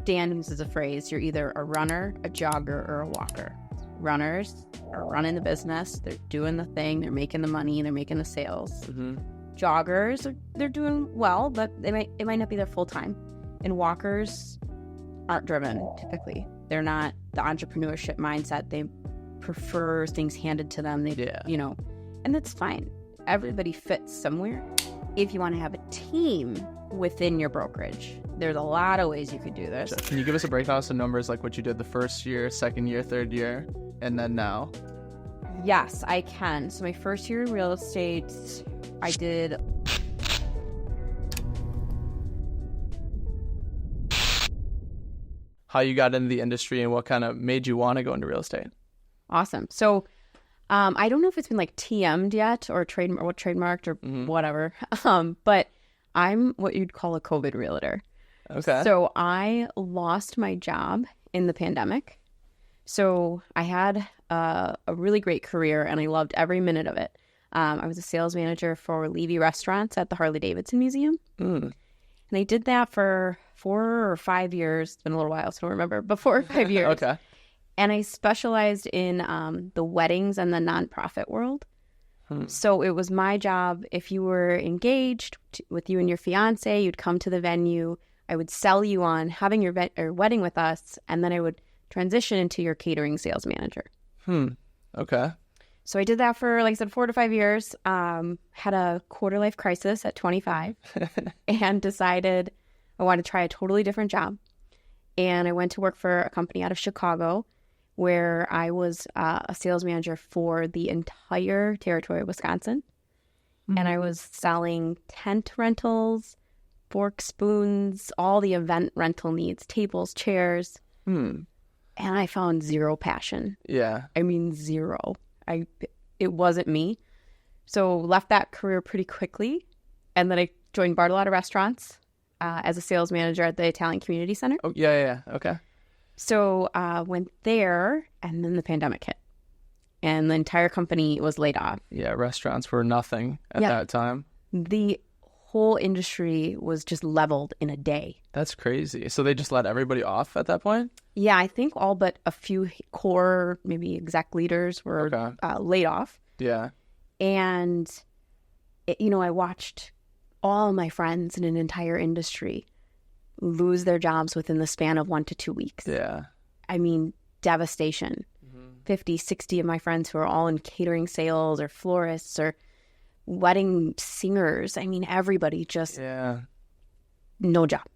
Dan uses a phrase, you're either a runner, a jogger, or a walker. Runners are running the business. They're doing the thing. They're making the money. They're making the sales. Mm-hmm. Joggers, they're doing well, but it might not be their full time. And walkers aren't driven, typically. They're not the entrepreneurship mindset. They prefer things handed to them. And that's fine. Everybody fits somewhere. If you want to have a team within your brokerage, there's a lot of ways you could do this. Can you give us a breakdown of some numbers, like what you did the first year, second year, third year, and then now? Yes, I can. So my first year in real estate, I did... How you got into the industry and what kind of made you want to go into real estate? Awesome. So I don't know if it's been like TM'd yet or trademarked or whatever, but I'm what you'd call a COVID realtor. Okay. So I lost my job in the pandemic. So I had a really great career and I loved every minute of it. I was a sales manager for Levy Restaurants at the Harley-Davidson Museum. And I did that for 4 or 5 years. It's been a little while, so I don't remember, but 4 or 5 years. Okay. And I specialized in the weddings and the nonprofit world. So it was my job, if you were engaged with you and your fiance, you'd come to the venue. I would sell you on having your wedding with us, and then I would transition into your catering sales manager. Okay. So I did that for, like I said, 4 to 5 years. Had a quarter life crisis at 25 and decided I wanted to try a totally different job. And I went to work for a company out of Chicago where I was a sales manager for the entire territory of Wisconsin. And I was selling tent rentals, forks, spoons, all the event rental needs, tables, chairs. And I found zero passion. Yeah. I mean, zero. It wasn't me. So left that career pretty quickly. And then I joined Bartolotta Restaurants as a sales manager at the Italian Community Center. Oh, yeah. Okay. So went there, and then the pandemic hit. And the entire company was laid off. Yeah, restaurants were nothing at that time. The whole industry was just leveled in a day. That's crazy. So they just let everybody off at that point? Yeah, I think all but a few core, maybe exec leaders were laid off. Yeah. And, I watched all my friends in an entire industry lose their jobs within the span of 1 to 2 weeks. Yeah. I mean, devastation. 50, 60 of my friends who are all in catering sales or florists or wedding singers. I mean, everybody just no job.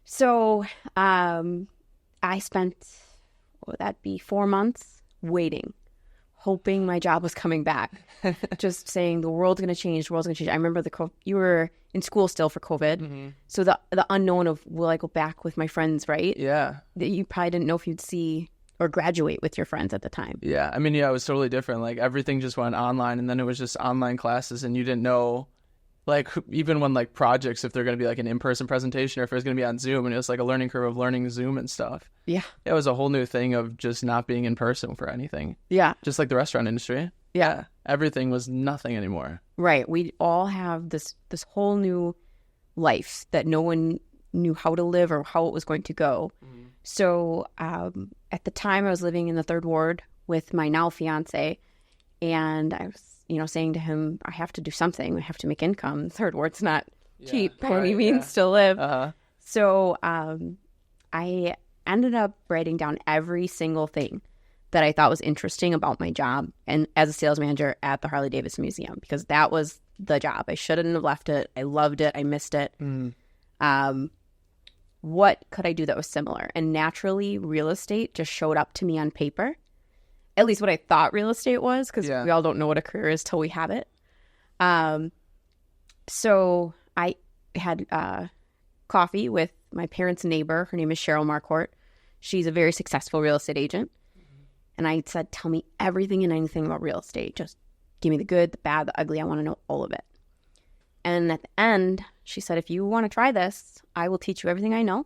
So I spent, what would that be, 4 months waiting, hoping my job was coming back, just saying the world's going to change, I remember you were in school still for COVID. So the unknown of, will I go back with my friends, right? Yeah. That you probably didn't know if you'd see or graduate with your friends at the time. Yeah. I mean, it was totally different. Like everything just went online, and then it was just online classes, and you didn't know, like, even when like projects, if they're going to be like an in-person presentation or if it was going to be on Zoom, and it was like a learning curve of learning Zoom and stuff. Yeah. It was a whole new thing of just not being in person for anything. Yeah. Just like the restaurant industry. Yeah. Everything was nothing anymore. Right. We all have this whole new life that no one knew how to live or how it was going to go. So at the time I was living in the 3rd Ward with my now fiance, and I was, saying to him, I have to do something. I have to make income. 3rd Ward's not cheap by any means to live. So I ended up writing down every single thing that I thought was interesting about my job and as a sales manager at the Harley-Davidson Museum, because that was the job. I shouldn't have left it. I loved it. I missed it. What could I do that was similar? And naturally, real estate just showed up to me on paper, at least what I thought real estate was, because we all don't know what a career is till we have it. So I had coffee with my parents' neighbor. Her name is Cheryl Marcourt. She's a very successful real estate agent. And I said, tell me everything and anything about real estate. Just give me the good, the bad, the ugly. I want to know all of it. And at the end, she said, if you want to try this, I will teach you everything I know.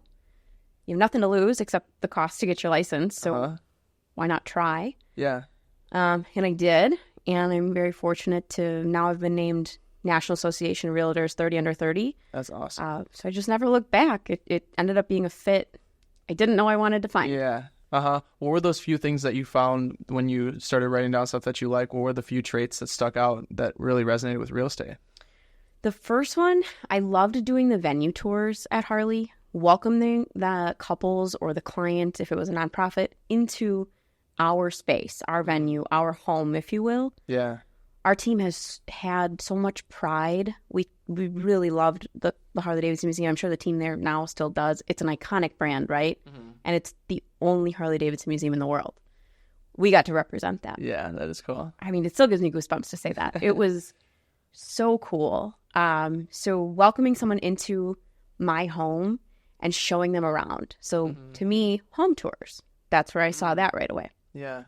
You have nothing to lose except the cost to get your license. So why not try? Yeah. And I did. And I'm very fortunate to now have been named National Association of Realtors 30 under 30. That's awesome. So I just never looked back. It ended up being a fit I didn't know I wanted to find. Yeah. Uh-huh. What were those few things that you found when you started writing down stuff that you like? What were the few traits that stuck out that really resonated with real estate? The first one, I loved doing the venue tours at Harley, welcoming the couples or the client, if it was a nonprofit, into our space, our venue, our home, if you will. Yeah. Our team has had so much pride. We really loved the Harley-Davidson Museum. I'm sure the team there now still does. It's an iconic brand, right? Mm-hmm. And it's the only Harley-Davidson museum in the world. We got to represent that. Yeah, that is cool. I mean, it still gives me goosebumps to say that. It was so cool. So welcoming someone into my home and showing them around. So to me, home tours, that's where I saw that right away. Yeah.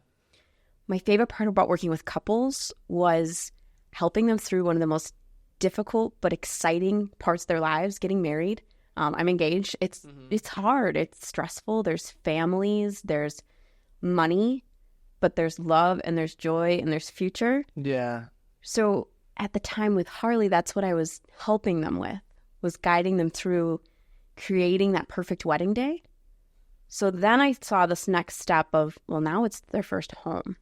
My favorite part about working with couples was helping them through one of the most difficult but exciting parts of their lives, getting married. I'm engaged. It's hard. It's stressful. There's families. There's money. But there's love and there's joy and there's future. Yeah. So at the time with Harley, that's what I was helping them with, was guiding them through creating that perfect wedding day. So then I saw this next step of, well, now it's their first home.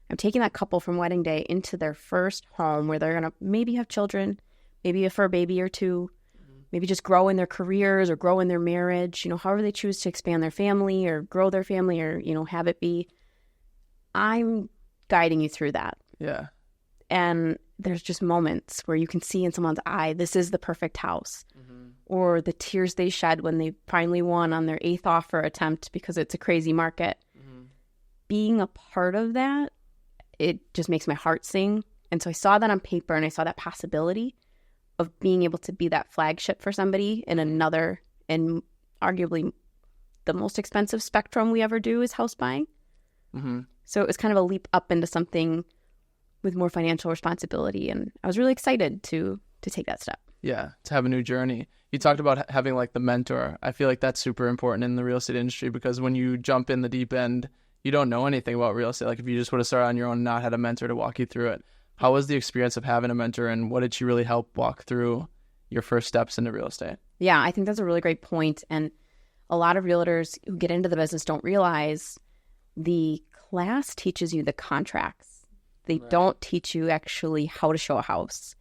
I'm taking that couple from wedding day into their first home where they're going to maybe have children, maybe for a baby or two, maybe just grow in their careers or grow in their marriage, however they choose to expand their family or grow their family or, have it be. I'm guiding you through that. Yeah. And there's just moments where you can see in someone's eye, this is the perfect house. Or the tears they shed when they finally won on their 8th offer attempt because it's a crazy market. Being a part of that, it just makes my heart sing. And so I saw that on paper and I saw that possibility of being able to be that flagship for somebody in another and arguably the most expensive spectrum we ever do is house buying. So it was kind of a leap up into something with more financial responsibility. And I was really excited to take that step. Yeah, to have a new journey. You talked about having like the mentor. I feel like that's super important in the real estate industry because when you jump in the deep end, you don't know anything about real estate. Like if you just would have started on your own and not had a mentor to walk you through it. How was the experience of having a mentor and what did she really help walk through your first steps into real estate? Yeah, I think that's a really great point. And a lot of realtors who get into the business don't realize the class teaches you the contracts. They don't teach you actually how to show a house,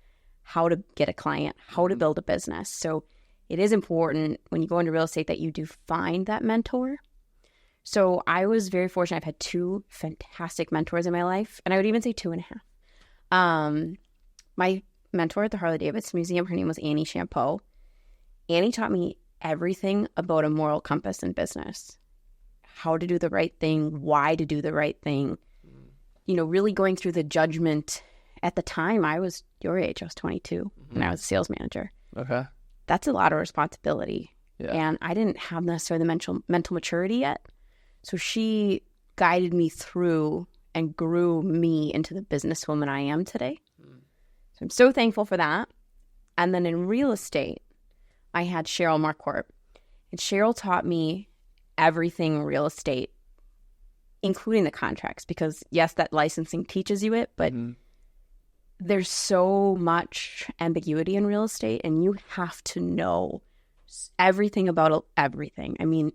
how to get a client, how to build a business. So it is important when you go into real estate that you do find that mentor. So I was very fortunate. I've had 2 fantastic mentors in my life, and I would even say 2.5. My mentor at the Harley-Davidson Museum, her name was Annie Champeau. Annie taught me everything about a moral compass in business, how to do the right thing, why to do the right thing, really going through the judgment. At the time, I was your age. I was 22, and I was a sales manager. Okay. That's a lot of responsibility. Yeah. And I didn't have necessarily the mental maturity yet. So she guided me through and grew me into the businesswoman I am today. So I'm so thankful for that. And then in real estate, I had Cheryl Marquardt. And Cheryl taught me everything real estate, including the contracts, because yes, that licensing teaches you it, but there's so much ambiguity in real estate and you have to know everything about everything. I mean,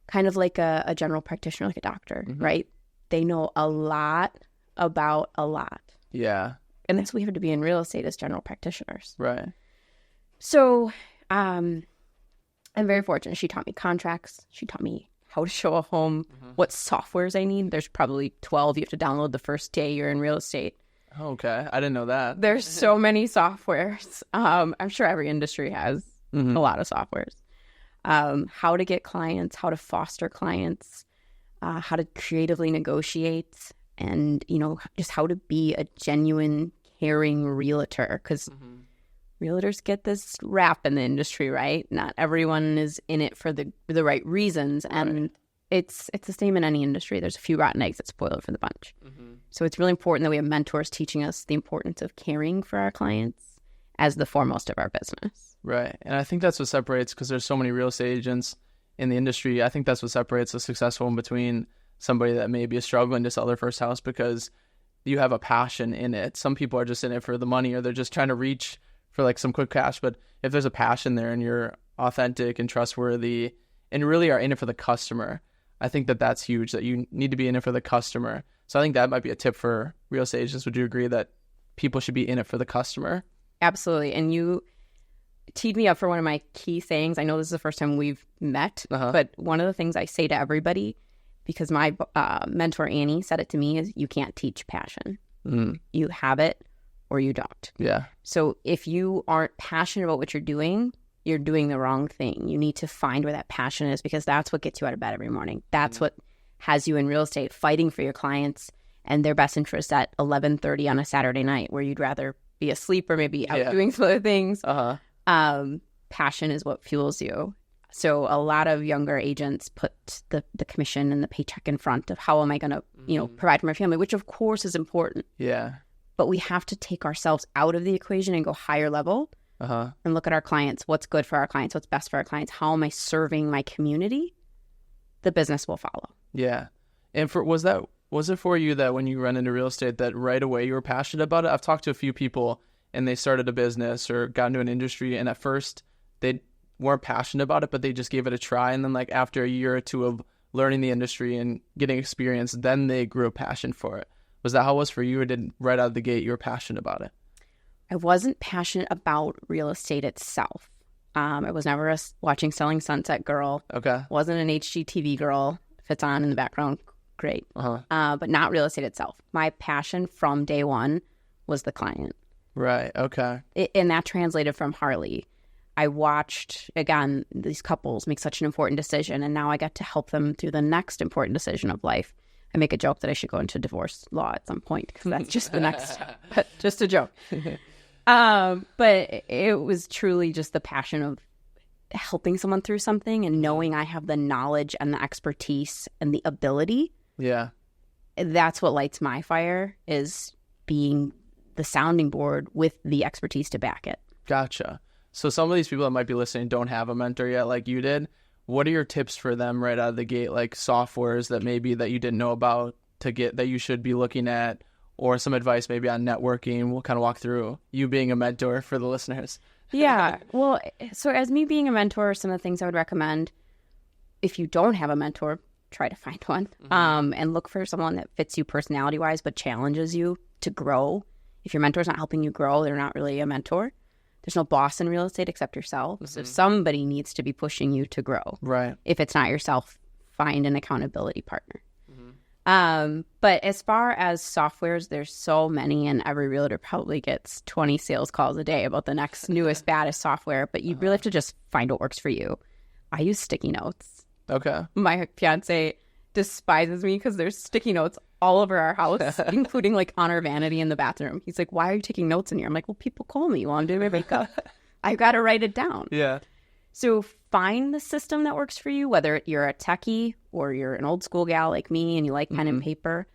kind of like a general practitioner, like a doctor, right? They know a lot about a lot. Yeah. And that's what we have to be in real estate as general practitioners. Right. So I'm very fortunate. She taught me contracts. She taught me how to show a home, what softwares I need. There's probably 12 you have to download the first day you're in real estate. Okay. I didn't know that. There's so many softwares. I'm sure every industry has a lot of softwares. How to get clients, how to foster clients, how to creatively negotiate, and, just how to be a genuine, caring realtor. Because realtors get this rap in the industry, right? Not everyone is in it for the right reasons. And it's the same in any industry. There's a few rotten eggs that spoil it for the bunch. So it's really important that we have mentors teaching us the importance of caring for our clients as the foremost of our business. Right. And I think that's what separates, because there's so many real estate agents in the industry. I think that's what separates a successful one between somebody that maybe is struggling to sell their first house, because you have a passion in it. Some people are just in it for the money, or they're just trying to reach for like some quick cash. But if there's a passion there and you're authentic and trustworthy and really are in it for the customer, I think that that's huge, that you need to be in it for the customer. So I think that might be a tip for real estate agents. Would you agree that people should be in it for the customer? Absolutely. And you teed me up for one of my key sayings. I know this is the first time we've met, but one of the things I say to everybody, because my mentor Annie said it to me, is you can't teach passion. You have it or you don't. Yeah. So if you aren't passionate about what you're doing the wrong thing. You need to find where that passion is, because that's what gets you out of bed every morning. That's what has you in real estate, fighting for your clients and their best interests at 11:30 on a Saturday night, where you'd rather be asleep or maybe out doing some other things. Passion is what fuels you. So a lot of younger agents put the commission and the paycheck in front of how am I going to, provide for my family, which of course is important. Yeah. But we have to take ourselves out of the equation and go higher level and look at our clients. What's good for our clients? What's best for our clients? How am I serving my community? The business will follow. Yeah. And was it for you that when you run into real estate that right away you were passionate about it? I've talked to a few people and they started a business or got into an industry, and at first they weren't passionate about it, but they just gave it a try. And then like after a year or two of learning the industry and getting experience, then they grew a passion for it. Was that how it was for you, or did right out of the gate you were passionate about it? I wasn't passionate about real estate itself. I was never a watching Selling Sunset girl. Okay. Wasn't an HGTV girl. If it's on in the background, great. But not real estate itself. My passion from day one was the client. Right. Okay. And that translated from Harley. I watched, again, these couples make such an important decision, and now I get to help them through the next important decision of life. I make a joke that I should go into divorce law at some point, because that's just the next step. But just a joke. But it was truly just the passion of helping someone through something and knowing I have the knowledge and the expertise and the ability. Yeah. That's what lights my fire, is being the sounding board with the expertise to back it. Gotcha. So some of these people that might be listening don't have a mentor yet like you did. What are your tips for them right out of the gate, like softwares that maybe that you didn't know about to get that you should be looking at, or some advice maybe on networking? We'll kind of walk through you being a mentor for the listeners. Yeah. Well, so as me being a mentor, some of the things I would recommend, if you don't have a mentor, try to find one, and look for someone that fits you personality-wise but challenges you to grow. If your mentor's not helping you grow, they're not really a mentor. There's no boss in real estate except yourself. So somebody needs to be pushing you to grow. Right. If it's not yourself, find an accountability partner. But as far as softwares, there's so many, and every realtor probably gets 20 sales calls a day about the next newest, baddest software. But you really have to just find what works for you. I use sticky notes. Okay. My fiance despises me because there's sticky notes all over our house, including like on our vanity in the bathroom. He's like, "Why are you taking notes in here?" I'm like, "Well, people call me while I'm doing my makeup. I've got to write it down." Yeah. So find the system that works for you, whether you're a techie or you're an old school gal like me and you like pen and paper.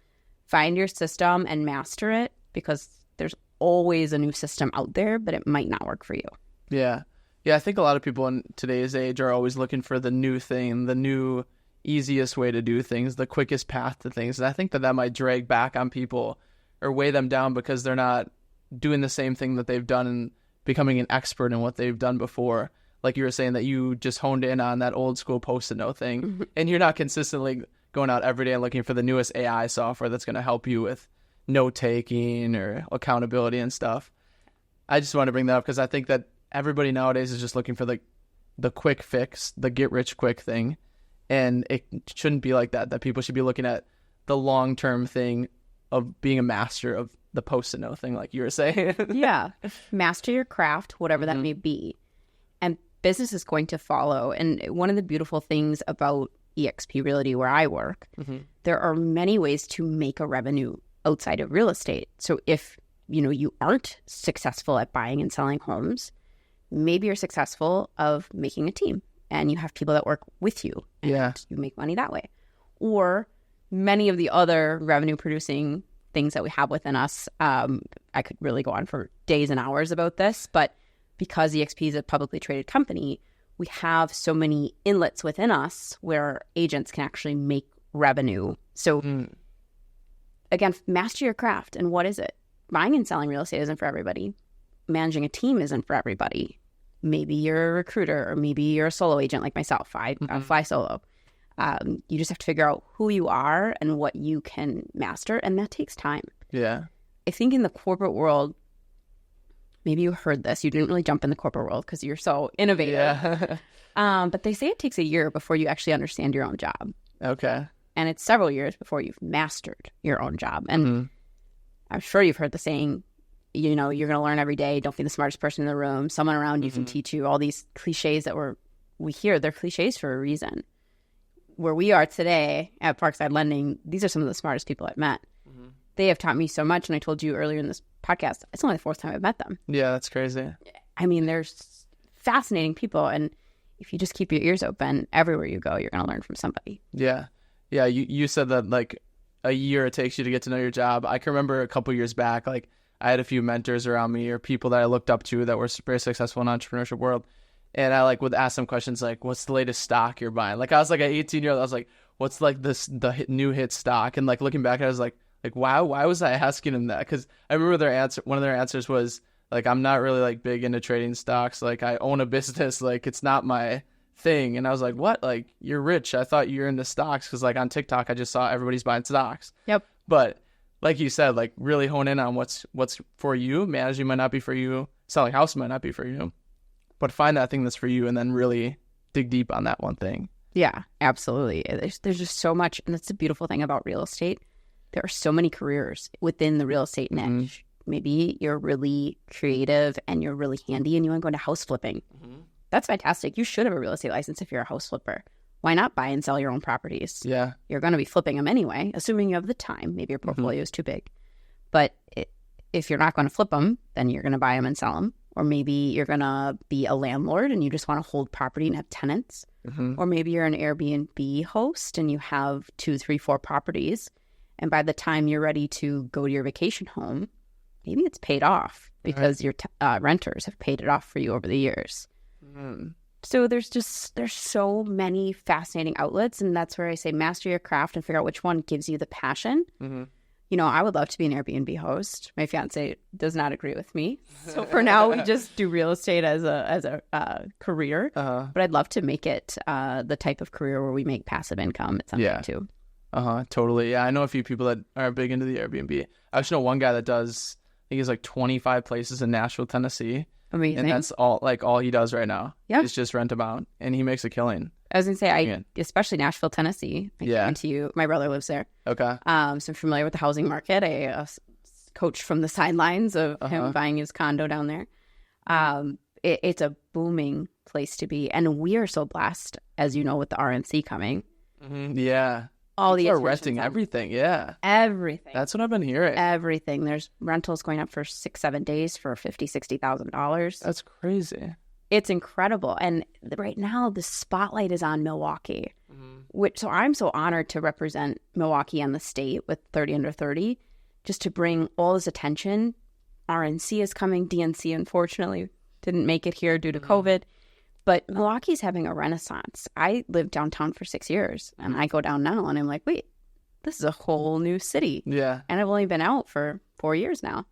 Find your system and master it, because there's always a new system out there, but it might not work for you. Yeah. Yeah, I think a lot of people in today's age are always looking for the new thing, the new easiest way to do things, the quickest path to things. And I think that might drag back on people or weigh them down, because they're not doing the same thing that they've done and becoming an expert in what they've done before. Like you were saying, that you just honed in on that old school Post-it note thing, and you're not consistently going out every day and looking for the newest AI software that's going to help you with note taking or accountability and stuff. I just want to bring that up because I think that everybody nowadays is just looking for the quick fix, the get rich quick thing. And it shouldn't be like that people should be looking at the long-term thing of being a master of the Post-it note thing, like you were saying. Yeah. Master your craft, whatever that may be. And business is going to follow. And one of the beautiful things about eXp Realty, where I work, there are many ways to make a revenue outside of real estate. So if you aren't successful at buying and selling homes, maybe you're successful of making a team and you have people that work with you, and you make money that way. Or many of the other revenue producing things that we have within us. I could really go on for days and hours about this, but because eXp is a publicly traded company, we have so many inlets within us where agents can actually make revenue. So again, master your craft. And what is it? Buying and selling real estate isn't for everybody. Managing a team isn't for everybody. Maybe you're a recruiter, or maybe you're a solo agent like myself. I fly solo. You just have to figure out who you are and what you can master, and that takes time. Yeah. I think in the corporate world, maybe you heard this. You didn't really jump in the corporate world because you're so innovative. Yeah. But they say it takes a year before you actually understand your own job. Okay. And it's several years before you've mastered your own job. And I'm sure you've heard the saying, you know, you're going to learn every day. Don't be the smartest person in the room. Someone around you can teach you. All these cliches that we hear, they're cliches for a reason. Where we are today at Parkside Lending, these are some of the smartest people I've met. They have taught me so much. And I told you earlier in this podcast, it's only the fourth time I've met them. Yeah, that's crazy. I mean, they're fascinating people. And if you just keep your ears open, everywhere you go, you're going to learn from somebody. Yeah. Yeah, you said that like a year it takes you to get to know your job. I can remember a couple years back, like I had a few mentors around me or people that I looked up to that were very successful in the entrepreneurship world. And I like would ask them questions like, what's the latest stock you're buying? Like I was like an 18-year-old, I was like, what's like the new hit stock? And like looking back, I was like, why was I asking them that? Because I remember one of their answers was like, I'm not really like big into trading stocks. Like I own a business, like it's not my thing. And I was like, what? Like you're rich. I thought you were into stocks because like on TikTok, I just saw everybody's buying stocks. Yep. But like you said, like really hone in on what's for you. Managing might not be for you. Selling house might not be for you. But find that thing that's for you and then really dig deep on that one thing. Yeah, absolutely. There's just so much. And that's the beautiful thing about real estate. There are so many careers within the real estate niche. Maybe you're really creative and you're really handy and you want to go into house flipping. That's fantastic. You should have a real estate license if you're a house flipper. Why not buy and sell your own properties? Yeah. You're going to be flipping them anyway, assuming you have the time. Maybe your portfolio is too big. But if you're not going to flip them, then you're going to buy them and sell them. Or maybe you're going to be a landlord and you just want to hold property and have tenants. Or maybe you're an Airbnb host and you have 2, 3, 4 properties. And by the time you're ready to go to your vacation home, maybe it's paid off because your renters have paid it off for you over the years. So there's so many fascinating outlets. And that's where I say master your craft and figure out which one gives you the passion. You know, I would love to be an Airbnb host. My fiance does not agree with me. So for now, we just do real estate as a career. But I'd love to make it the type of career where we make passive income at some point too. Totally. Yeah, I know a few people that are big into the Airbnb. I actually know one guy that does, I think he's like 25 places in Nashville, Tennessee. Amazing. And that's all he does right now. Yeah. Is just rent them out. And he makes a killing. I was going to say, especially Nashville, Tennessee. I guarantee you, my brother lives there. Okay. So I'm familiar with the housing market. I coached from the sidelines of him buying his condo down there. It's a booming place to be. And we are so blessed, as you know, with the RNC coming. Yeah. All the are renting everything. Yeah. Everything. That's what I've been hearing. Everything. There's rentals going up for 6-7 days for $50,000-$60,000. That's crazy. It's incredible. And right now the spotlight is on Milwaukee, so I'm so honored to represent Milwaukee and the state with 30 Under 30, just to bring all this attention. RNC is coming. DNC, unfortunately, didn't make it here due to COVID. But Milwaukee's having a renaissance. I lived downtown for 6 years, and I go down now, and I'm like, wait, this is a whole new city. Yeah. And I've only been out for 4 years now.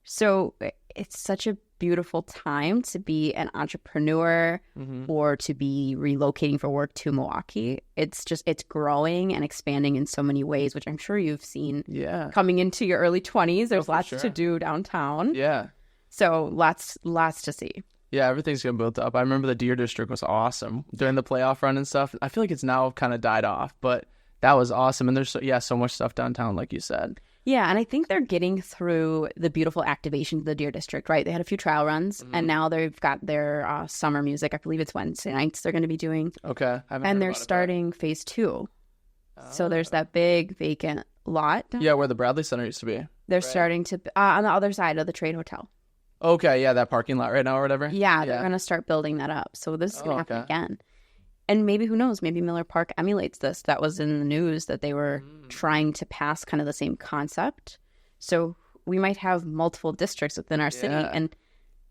So it's such a beautiful time to be an entrepreneur or to be relocating for work to Milwaukee. It's growing and expanding in so many ways, which I'm sure you've seen coming into your early 20s. There's lots to do downtown. Yeah. So lots to see. Yeah, everything's getting built up. I remember the Deer District was awesome during the playoff run and stuff. I feel like it's now kind of died off, but that was awesome. And there's so much stuff downtown, like you said. Yeah, and I think they're getting through the beautiful activation of the Deer District, right? They had a few trial runs, and now they've got their summer music. I believe it's Wednesday nights they're going to be doing. Okay. And they're starting phase 2. So there's that big vacant lot. Yeah, where the Bradley Center used to be. They're starting to, on the other side of the Trade Hotel. Okay, yeah, that parking lot right now or whatever. Yeah, they're going to start building that up. So this is going to happen again. And maybe, who knows, maybe Miller Park emulates this. That was in the news that they were trying to pass kind of the same concept. So we might have multiple districts within our city. And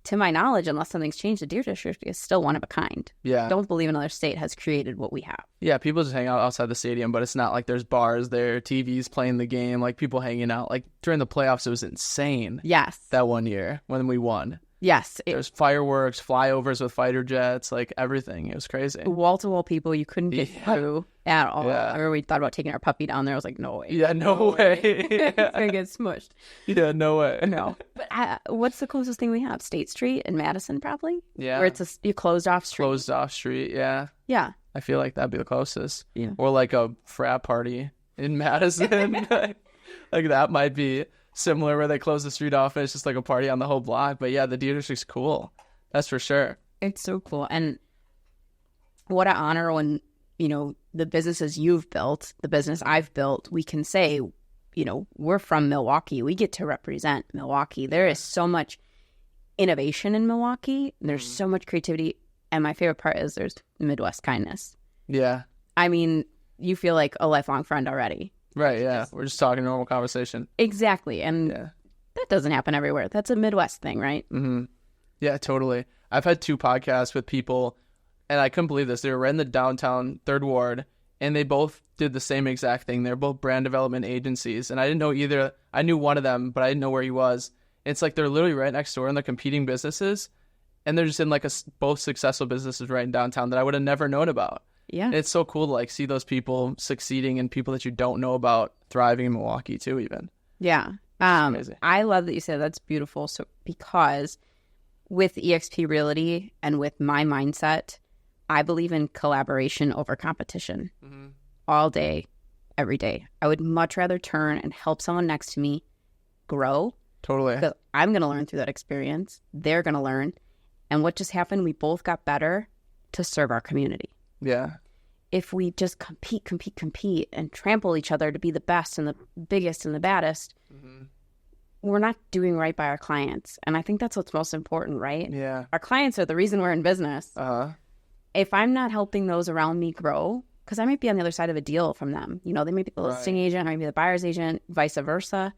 to my knowledge, unless something's changed, the deer district is still one of a kind. Yeah. Don't believe another state has created what we have. Yeah, people just hang out outside the stadium, but it's not like there's bars there, TVs playing the game, like people hanging out. Like during the playoffs, it was insane. Yes. That one year when we won. Yes. There was fireworks, flyovers with fighter jets, like everything. It was crazy. Wall-to-wall people you couldn't get through at all. Yeah. I remember we thought about taking our puppy down there. I was like, no way. Yeah, no way. It's going to get smushed. Yeah, no way. No. But what's the closest thing we have? State Street in Madison, probably? Yeah. Where it's a closed-off street. Closed off street, yeah. Yeah. I feel like that'd be the closest. Yeah. Or like a frat party in Madison. Like that might be similar where they close the street off and it's just like a party on the whole block. But yeah, the deer district's cool. That's for sure. It's so cool. And what an honor when, the businesses you've built, the business I've built, we can say, we're from Milwaukee. We get to represent Milwaukee. There is so much innovation in Milwaukee. There's so much creativity. And my favorite part is there's Midwest kindness. Yeah. I mean, you feel like a lifelong friend already. Right, yeah. We're just talking normal conversation. Exactly. And that doesn't happen everywhere. That's a Midwest thing, right? Mm-hmm. Yeah, totally. I've had 2 podcasts with people, and I couldn't believe this. They were in the downtown 3rd Ward, and they both did the same exact thing. They're both brand development agencies, and I didn't know either. I knew one of them, but I didn't know where he was. It's like they're literally right next door, and they're competing businesses, and they're just in like both successful businesses right in downtown that I would have never known about. Yeah. And it's so cool to like see those people succeeding and people that you don't know about thriving in Milwaukee too, even. Yeah. I love that you said that's beautiful. So because with eXp Realty and with my mindset, I believe in collaboration over competition all day, every day. I would much rather turn and help someone next to me grow. Totally. Because I'm going to learn through that experience. They're going to learn. And what just happened, we both got better to serve our community. Yeah. If we just compete and trample each other to be the best and the biggest and the baddest, we're not doing right by our clients. And I think that's what's most important, right? Yeah. Our clients are the reason we're in business. Uh-huh. If I'm not helping those around me grow, because I might be on the other side of a deal from them. They may be the listing agent, I might be the buyer's agent, vice versa.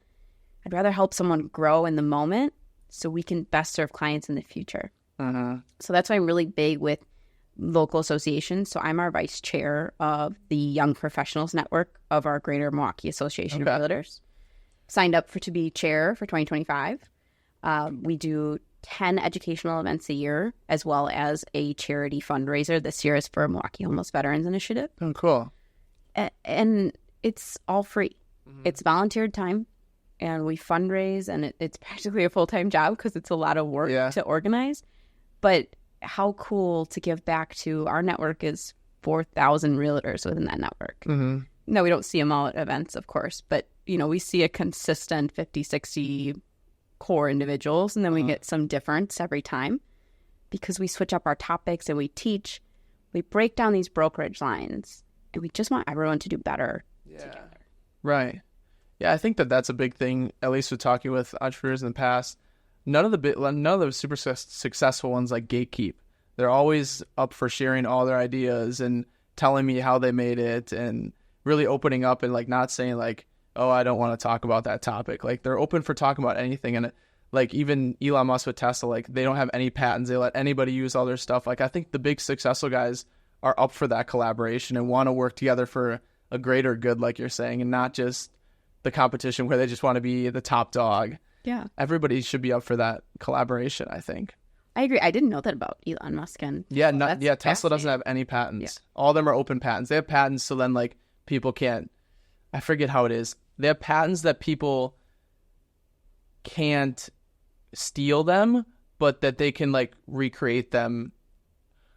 I'd rather help someone grow in the moment so we can best serve clients in the future. So that's why I'm really big with local associations. So I'm our vice chair of the Young Professionals Network of our Greater Milwaukee Association of Realtors. Signed up to be chair for 2025. We do 10 educational events a year, as well as a charity fundraiser. This year is for Milwaukee Homeless Veterans Initiative. Oh, cool. And it's all free. It's volunteered time, and we fundraise, and it's practically a full-time job because it's a lot of work to organize. But how cool to give back to our network is 4,000 realtors within that network. No, we don't see them all at events, of course, but, we see a consistent 50, 60 core individuals, and then we get some difference every time because we switch up our topics and we teach. We break down these brokerage lines, and we just want everyone to do better together. Right. Yeah, I think that's a big thing, at least with talking with entrepreneurs in the past. None of the super successful ones like gatekeep. They're always up for sharing all their ideas and telling me how they made it and really opening up and like not saying like, oh, I don't want to talk about that topic. Like they're open for talking about anything. And like even Elon Musk with Tesla, like they don't have any patents. They let anybody use all their stuff. Like I think the big successful guys are up for that collaboration and want to work together for a greater good, like you're saying, and not just the competition where they just want to be the top dog. Yeah. Everybody should be up for that collaboration, I think. I agree. I didn't know that about Elon Musk. And Tesla doesn't have any patents. Yeah. All of them are open patents. They have patents so then like people can't, I forget how it is. They have patents that people can't steal them, but that they can like recreate them.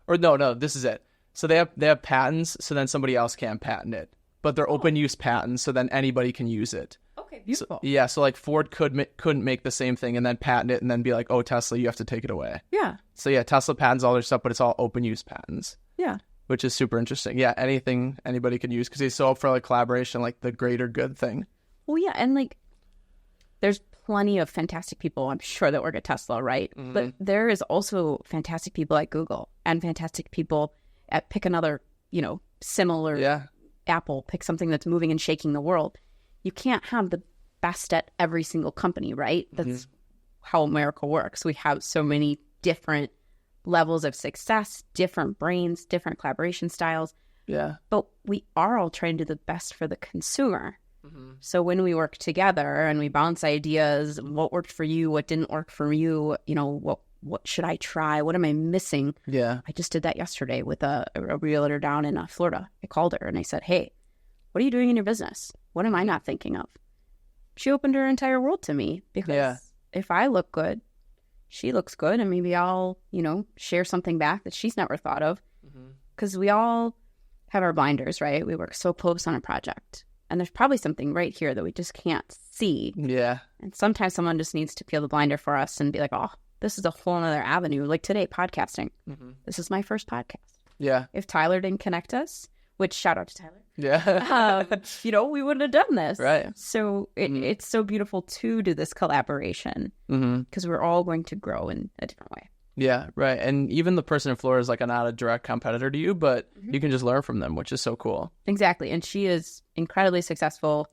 Or no, this is it. So they have patents so then somebody else can't patent it. But they're open use patents so then anybody can use it. Okay, beautiful. So like Ford couldn't make the same thing and then patent it and then be like, oh, Tesla, you have to take it away. Yeah. So yeah, Tesla patents all their stuff, but it's all open use patents. Yeah. Which is super interesting. Yeah, anything anybody can use because he's so up for like collaboration, like the greater good thing. Well, yeah, and like there's plenty of fantastic people, I'm sure, that work at Tesla, right? Mm-hmm. But there is also fantastic people at Google and fantastic people at pick another, similar Apple, pick something that's moving and shaking the world. You can't have the best at every single company, right? That's how America works. We have so many different levels of success, different brains, different collaboration styles. Yeah. But we are all trying to do the best for the consumer. Mm-hmm. So when we work together and we bounce ideas, what worked for you, what didn't work for you, what should I try? What am I missing? Yeah. I just did that yesterday with a realtor down in Florida. I called her and I said, hey, what are you doing in your business? What am I not thinking of? She opened her entire world to me because if I look good, she looks good, and maybe I'll, share something back that she's never thought of. Because we all have our blinders, right? We work so close on a project, and there's probably something right here that we just can't see. Yeah. And sometimes someone just needs to peel the blinder for us and be like, oh, this is a whole other avenue. Like today, podcasting. This is my first podcast. Yeah. If Tyler didn't connect us, which shout out to Tyler. Yeah. We wouldn't have done this. Right. So it's so beautiful to do this collaboration because we're all going to grow in a different way. Yeah, right. And even the person in Florida is like not a direct competitor to you, but you can just learn from them, which is so cool. Exactly. And she is incredibly successful.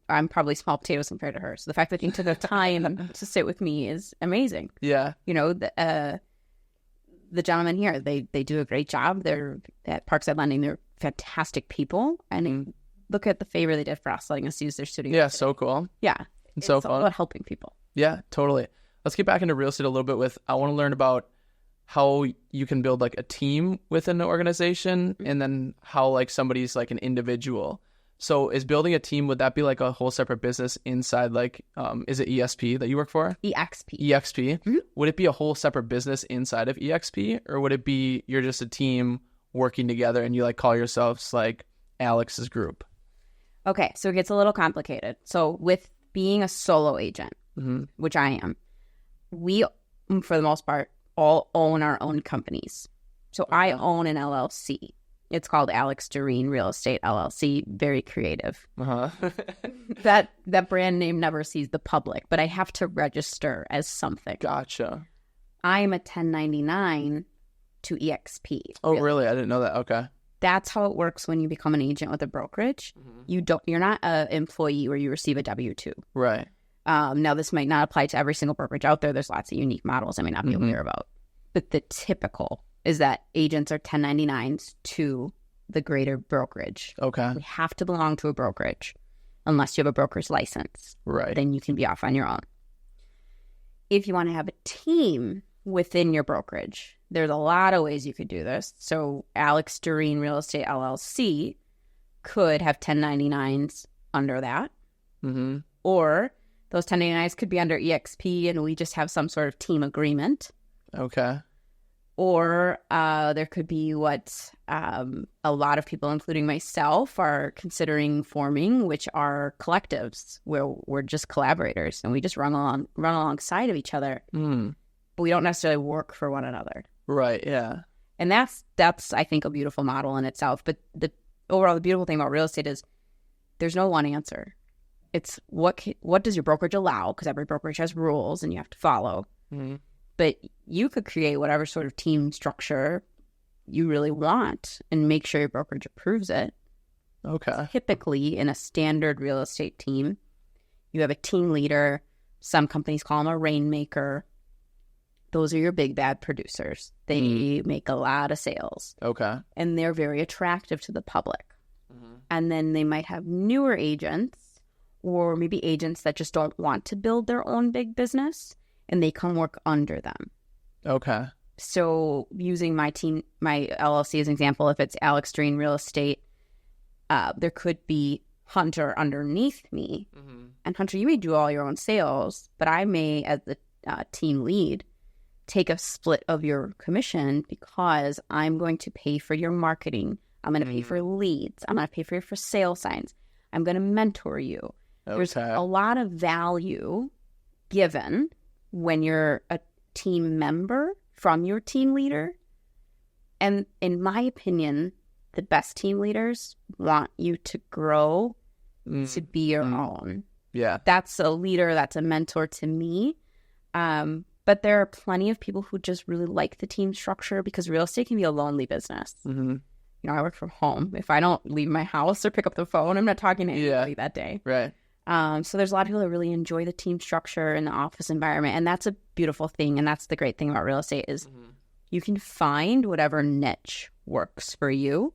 I'm probably small potatoes compared to her. So the fact that she took the time to sit with me is amazing. Yeah. The gentlemen here, they do a great job. They're at Parkside Lending. They're fantastic people. And look at the favor they did for us, letting us use their studio. Yeah, so cool. Yeah. It's so all fun. about helping people. Yeah, totally. Let's get back into real estate a little bit I want to learn about how you can build like a team within an organization and then how like somebody's like an individual. So is building a team, would that be like a whole separate business inside like, is it ESP that you work for? EXP. EXP. Would it be a whole separate business inside of EXP, or would it be you're just a team working together and you like call yourselves like Alex's group? Okay, so it gets a little complicated. So with being a solo agent, which I am, we, for the most part, all own our own companies. So I own an LLC. It's called Alex Derenne Real Estate LLC. Very creative. That brand name never sees the public, but I have to register as something. Gotcha. I'm a 1099 to EXP. Oh, really? I didn't know that. Okay. That's how it works when you become an agent with a brokerage. You're not an employee where you receive a W-2. Right. Now, this might not apply to every single brokerage out there. There's lots of unique models I may not be aware about. But the typical is that agents are 1099s to the greater brokerage. Okay. We have to belong to a brokerage unless you have a broker's license. Right. Then you can be off on your own. If you want to have a team within your brokerage, there's a lot of ways you could do this. So Alex Derenne Real Estate LLC could have 1099s under that. Or those 1099s could be under EXP and we just have some sort of team agreement. Okay. Or there could be what a lot of people, including myself, are considering forming, which are collectives where we're just collaborators and we just run alongside of each other. But we don't necessarily work for one another. Right, yeah. And that's I think, a beautiful model in itself. But the beautiful thing about real estate is there's no one answer. It's what does your brokerage allow? Because every brokerage has rules and you have to follow. But you could create whatever sort of team structure you really want and make sure your brokerage approves it. Okay. Typically, in a standard real estate team, you have a team leader. Some companies call them a rainmaker. Those are your big bad producers. They make a lot of sales. Okay. And they're very attractive to the public. And then they might have newer agents or maybe agents that just don't want to build their own big business and they come work under them. Okay. So using my team, my LLC as an example, if it's Alex Derenne Real Estate, there could be Hunter underneath me. And Hunter, you may do all your own sales, but I may, as the team lead, take a split of your commission because I'm going to pay for your marketing. I'm going to pay for leads. I'm going to pay for your for sale signs. I'm going to mentor you. Okay. There's a lot of value given when you're a team member from your team leader. And in my opinion, the best team leaders want you to grow to be your own. Yeah. That's a leader, that's a mentor to me. But there are plenty of people who just really like the team structure because real estate can be a lonely business. You know, I work from home. If I don't leave my house or pick up the phone, I'm not talking to anybody that day. Right. So there's a lot of people that really enjoy the team structure and the office environment, and that's a beautiful thing. And that's the great thing about real estate is you can find whatever niche works for you,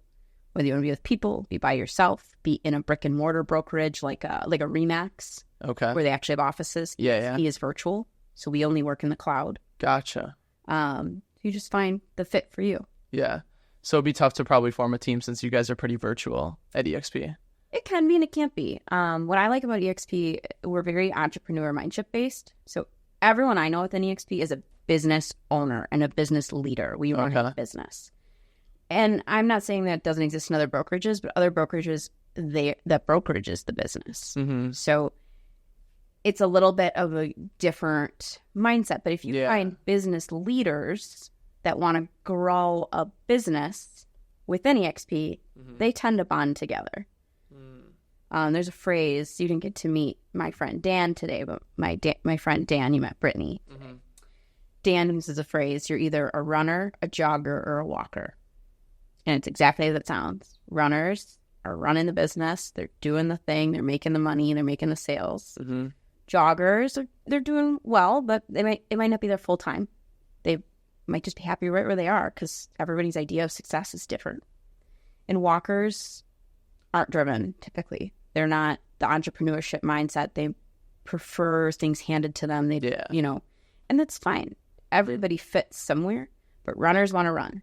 whether you want to be with people, be by yourself, be in a brick and mortar brokerage like a Remax, Okay. where they actually have offices. Yeah. He is virtual, so we only work in the cloud. Gotcha. You just find the fit for you. Yeah. So it'd be tough to probably form a team since you guys are pretty virtual at EXP. It can be and it can't be. What I like about EXP, we're very entrepreneur mindset based. So everyone I know within EXP is a business owner and a business leader. We run a business. And I'm not saying that doesn't exist in other brokerages, but other brokerages, that brokerage is the business. So it's a little bit of a different mindset. But if you find business leaders that want to grow a business within EXP, they tend to bond together. There's a phrase, you didn't get to meet my friend Dan today, but my friend Dan, you met Brittany. Dan uses a phrase, you're either a runner, a jogger, or a walker. And it's exactly as it sounds. Runners are running the business. They're doing the thing. They're making the money. They're making the sales. Joggers, they're doing well, but it might not be their full time. They might just be happy right where they are because everybody's idea of success is different. And walkers aren't driven, typically. They're not the entrepreneurship mindset. They prefer things handed to them. And that's fine. Everybody fits somewhere, but runners want to run.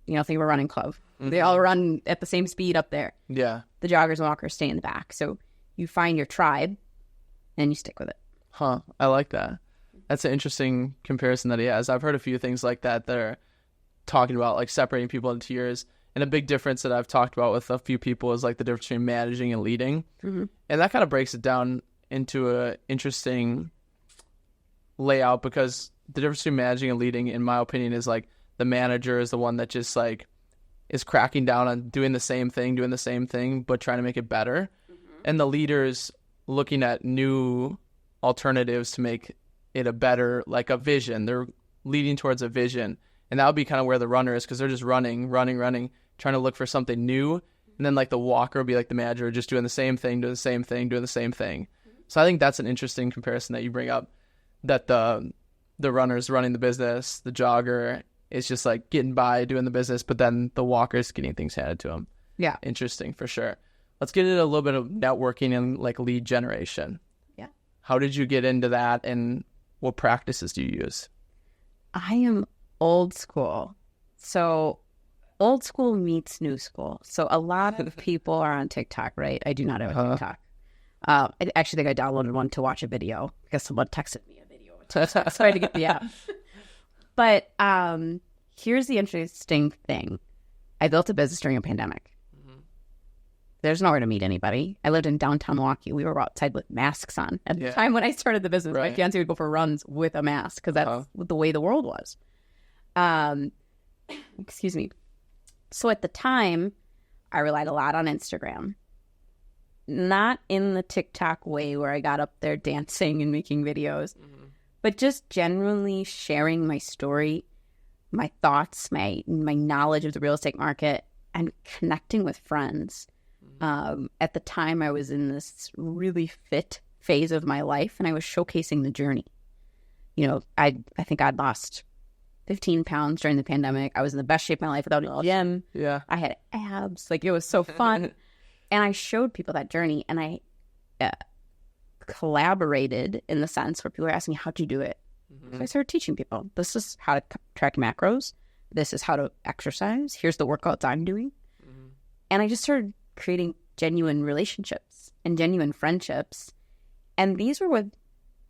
Think of a running club. They all run at the same speed up there. Yeah. The joggers and walkers stay in the back. So you find your tribe and you stick with it. Huh. I like that. That's an interesting comparison that he has. I've heard a few things like that are talking about like separating people into tiers. And a big difference that I've talked about with a few people is like the difference between managing and leading. And that kind of breaks it down into an interesting layout because the difference between managing and leading, in my opinion, is like the manager is the one that just like is cracking down on doing the same thing, but trying to make it better. And the leader's looking at new alternatives to make it a better, like a vision. They're leading towards a vision. And that would be kind of where the runner is because they're just running, trying to look for something new. And then like the walker would be like the manager, just doing the same thing. So I think that's an interesting comparison that you bring up, that the runner's running the business, the jogger is just like getting by doing the business, but then the walker's getting things handed to him. Yeah. Interesting for sure. Let's get into a little bit of networking and like lead generation. Yeah. How did you get into that and what practices do you use? I am old school. So old school meets new school. So a lot of people are on TikTok, right? I do not have a TikTok. I actually think I downloaded one to watch a video because someone texted me a video. So I had to get the app. But here's the interesting thing. I built a business during a pandemic. There's nowhere to meet anybody. I lived in downtown Milwaukee. We were outside with masks on. At the time when I started the business, my fiance would go for runs with a mask because that's the way the world was. Excuse me. So at the time, I relied a lot on Instagram. Not in the TikTok way where I got up there dancing and making videos, but just generally sharing my story, my thoughts, my knowledge of the real estate market, and connecting with friends. At the time, I was in this really fit phase of my life, and I was showcasing the journey. I think I'd lost 15 pounds during the pandemic. I was in the best shape of my life without a gym. Yeah. I had abs. Like, it was so fun. And I showed people that journey, and I collaborated in the sense where people were asking me, how'd you do it? So I started teaching people. This is how to track macros. This is how to exercise. Here's the workouts I'm doing. And I just started creating genuine relationships and genuine friendships. And these were with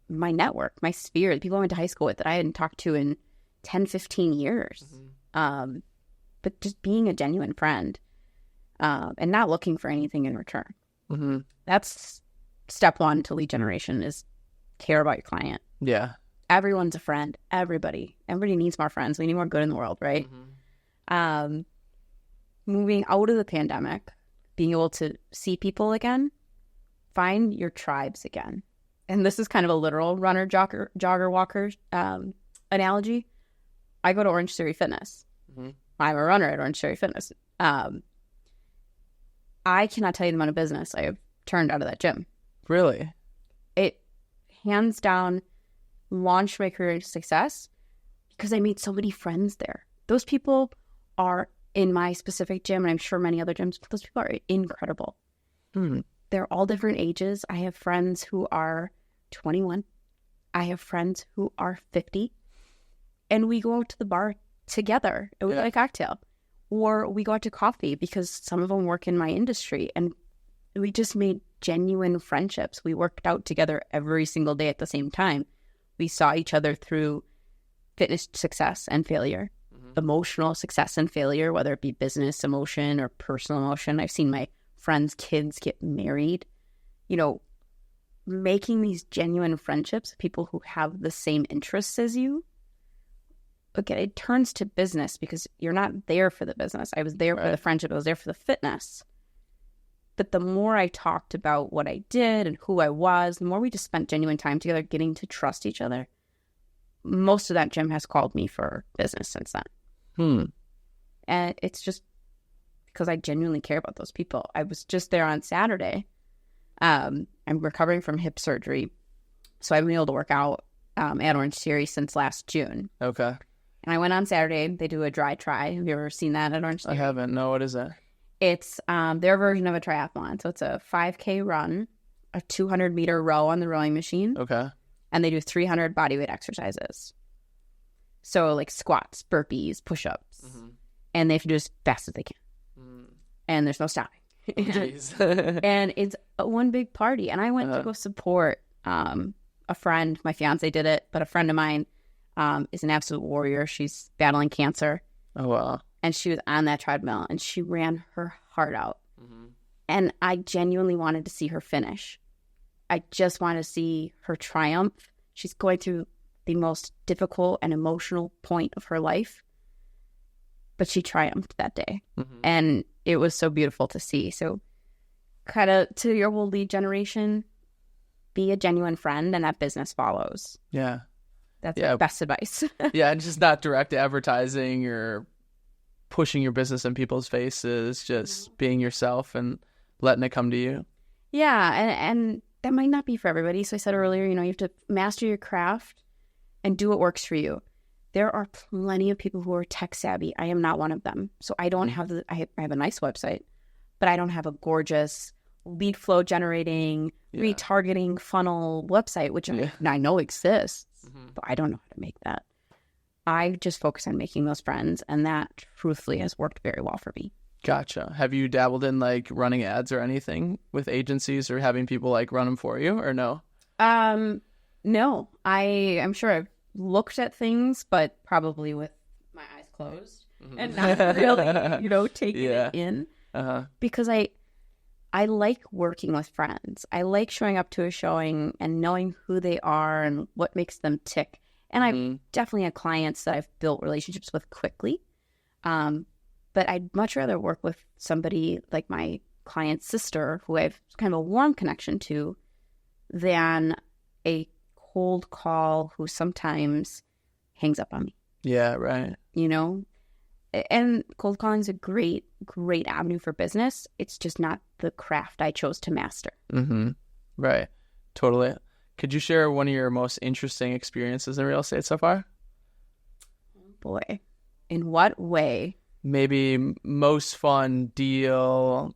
my network, my sphere, the people I went to high school with that I hadn't talked to in 10, 15 years. But just being a genuine friend and not looking for anything in return. That's step one to lead generation, is care about your client. Yeah. Everyone's a friend. Everybody needs more friends. We need more good in the world, right? Moving out of the pandemic, being able to see people again, find your tribes again. And this is kind of a literal runner, jogger, walker analogy. I go to Orange Theory Fitness. I'm a runner at Orange Theory Fitness. I cannot tell you the amount of business I have turned out of that gym. Really? hands down launched my career into success because I made so many friends there. Those people are in my specific gym, and I'm sure many other gyms, but those people are incredible. They're all different ages. I have friends who are 21. I have friends who are 50. And we go out to the bar together and we get a cocktail. Or we go out to coffee because some of them work in my industry. And we just made genuine friendships. We worked out together every single day at the same time. We saw each other through fitness success and failure, emotional success and failure, whether it be business emotion or personal emotion. I've seen my friends' kids get married. You know, making these genuine friendships with people who have the same interests as you. Again, it turns to business because you're not there for the business. I was there for the friendship. I was there for the fitness. But the more I talked about what I did and who I was, the more we just spent genuine time together getting to trust each other. Most of that gym has called me for business since then. And it's just because I genuinely care about those people. I was just there on Saturday. I'm recovering from hip surgery, so I haven't been able to work out at Orange Theory since last June. Okay. And I went on Saturday. They do a dry tri. Have you ever seen that at Orange Theory? I haven't. No, what is that? It's their version of a triathlon. So it's a 5K run, a 200-meter row on the rowing machine. Okay. And they do 300 bodyweight exercises. So like squats, burpees, push-ups. And they have to do as fast as they can. And there's no stopping. And it's one big party. And I went to go support a friend. My fiance did it, but a friend of mine is an absolute warrior. She's battling cancer. Oh, wow. And she was on that treadmill, and she ran her heart out. And I genuinely wanted to see her finish. I just wanted to see her triumph. She's going through the most difficult and emotional point of her life, but she triumphed that day. And it was so beautiful to see. So kind of to your whole lead generation, be a genuine friend and that business follows. Yeah. That's my best advice. And just not direct advertising or pushing your business in people's faces, just being yourself and letting it come to you. Yeah. And that might not be for everybody. So I said earlier, you have to master your craft and do what works for you. There are plenty of people who are tech savvy. I am not one of them. So I don't have I have a nice website, but I don't have a gorgeous lead flow generating, retargeting funnel website, which I know exists, but I don't know how to make that. I just focus on making those friends, and that truthfully has worked very well for me. Gotcha. Have you dabbled in like running ads or anything with agencies or having people like run them for you, or no? No. I'm sure I've looked at things, but probably with my eyes closed and not really, taking it in. Because I like working with friends. I like showing up to a showing and knowing who they are and what makes them tick. And I've definitely had clients that I've built relationships with quickly. But I'd much rather work with somebody like my client's sister, who I've kind of a warm connection to, than a cold call who sometimes hangs up on me. Yeah, right. And cold calling is a great, great avenue for business. It's just not the craft I chose to master. Right. Totally. Could you share one of your most interesting experiences in real estate so far? Boy, in what way? Maybe most fun deal,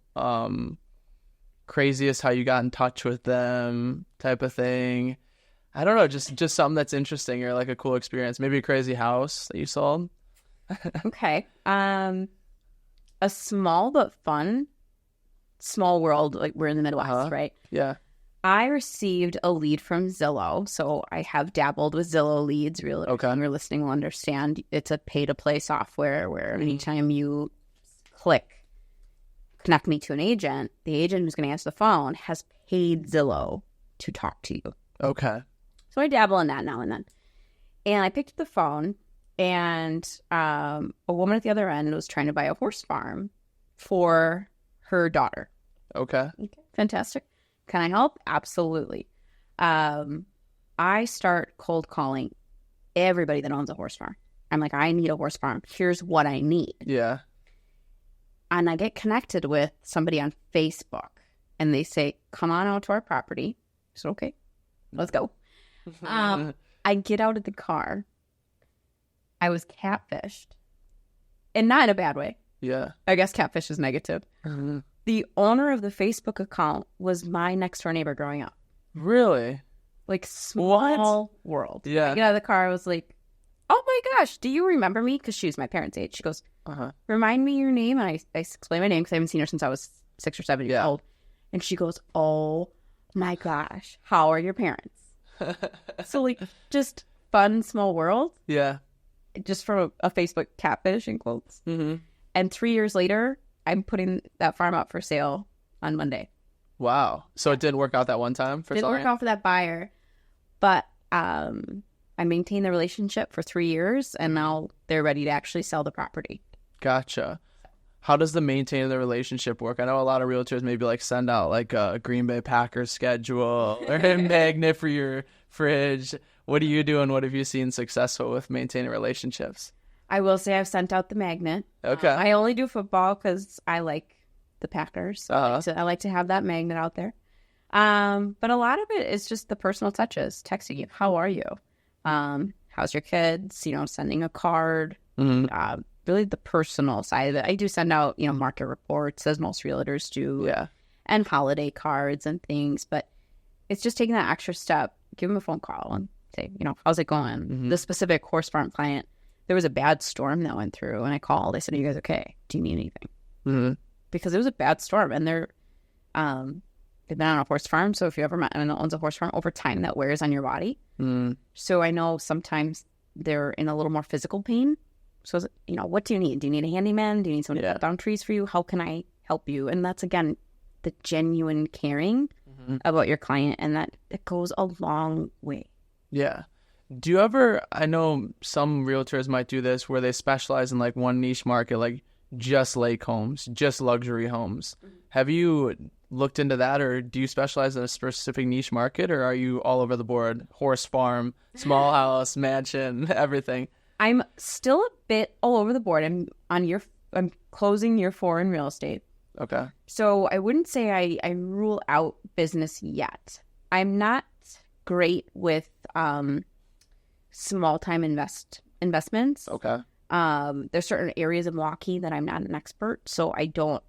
craziest how you got in touch with them type of thing. I don't know, just something that's interesting or like a cool experience. Maybe a crazy house that you sold. Okay. A small but fun, small world, like we're in the Midwest, right? Yeah. I received a lead from Zillow. So I have dabbled with Zillow leads. Realtors who are listening will understand it's a pay-to-play software where anytime you click connect me to an agent, the agent who's going to answer the phone has paid Zillow to talk to you. Okay. So I dabble in that now and then. And I picked up the phone, and a woman at the other end was trying to buy a horse farm for her daughter. Okay. Fantastic. Can I help? Absolutely. I start cold calling everybody that owns a horse farm. I'm like, I need a horse farm. Here's what I need. Yeah. And I get connected with somebody on Facebook, and they say, come on out to our property. I said, okay, let's go. I get out of the car. I was catfished. And not in a bad way. Yeah. I guess catfish is negative. Mm-hmm. The owner of the Facebook account was my next door neighbor growing up. Really? Like, small world. Yeah. I get out of the car. I was like, oh my gosh, do you remember me? Because she was my parents' age. She goes, remind me your name. And I explained my name because I haven't seen her since I was 6 or 7 years old. And she goes, oh my gosh, how are your parents? So, like, just fun, small world. Yeah. Just from a Facebook catfish, in quotes. Mm-hmm. And 3 years later, I'm putting that farm up for sale on Monday. Wow. So it didn't work out that one time for Didn't work out for that buyer. But I maintained the relationship for 3 years, and now they're ready to actually sell the property. Gotcha. How does the maintaining the relationship work? I know a lot of realtors maybe like send out like a Green Bay Packers schedule or a magnet for your fridge. What do you do, and what have you seen successful with maintaining relationships? I will say I've sent out the magnet. Okay. I only do football because I like the Packers. So I like to have that magnet out there. But a lot of it is just the personal touches, texting you. How are you? How's your kids? Sending a card. Mm-hmm. Really the personal side of it. I do send out, market reports, as most realtors do. Yeah. And holiday cards and things. But it's just taking that extra step. Give them a phone call and say, how's it going? Mm-hmm. The specific horse farm client, there was a bad storm that went through, and I called. I said, are you guys okay? Do you need anything? Mm-hmm. Because it was a bad storm, and they've been on a horse farm. So if you ever met anyone that owns a horse farm, over time that wears on your body. Mm. So I know sometimes they're in a little more physical pain. So, what do you need? Do you need a handyman? Do you need someone to cut down trees for you? How can I help you? And that's, again, the genuine caring about your client, and that it goes a long way. Yeah. Do you ever, I know some realtors might do this where they specialize in like one niche market, like just lake homes, just luxury homes. Mm-hmm. Have you looked into that, or do you specialize in a specific niche market, or are you all over the board? Horse farm, small house, mansion, everything. I'm still a bit all over the board. I'm closing year 4 in real estate. Okay. So I wouldn't say I rule out business yet. I'm not great with small time investments. Okay. There's certain areas of Milwaukee that I'm not an expert, so I don't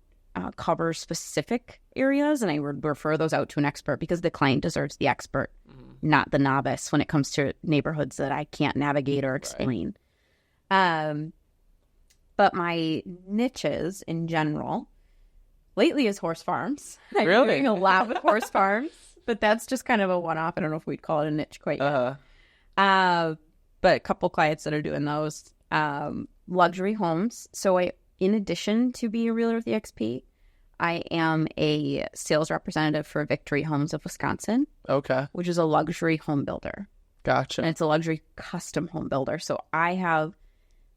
cover specific areas, and I would refer those out to an expert because the client deserves the expert, not the novice when it comes to neighborhoods that I can't navigate or explain. Right. But my niches in general lately is horse farms. I'm doing a lot with horse farms, but that's just kind of a one-off. I don't know if we'd call it a niche quite yet. But a couple clients that are doing those. Luxury homes. So in addition to being a realtor with EXP, I am a sales representative for Victory Homes of Wisconsin. Okay. Which is a luxury home builder. Gotcha. And it's a luxury custom home builder. So I have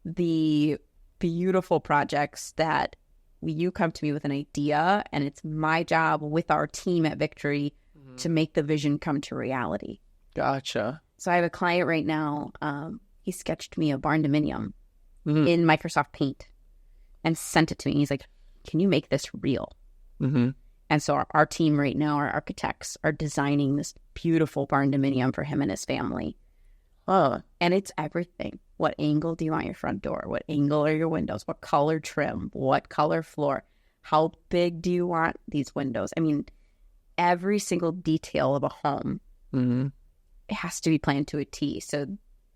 the beautiful projects that you come to me with an idea, and it's my job with our team at Victory to make the vision come to reality. Gotcha. So I have a client right now. He sketched me a barn dominium in Microsoft Paint and sent it to me. He's like, can you make this real? Mm-hmm. And so our team right now, our architects, are designing this beautiful barn dominium for him and his family. And it's everything. What angle do you want your front door? What angle are your windows? What color trim? What color floor? How big do you want these windows? I mean, every single detail of a home it has to be planned to a T. So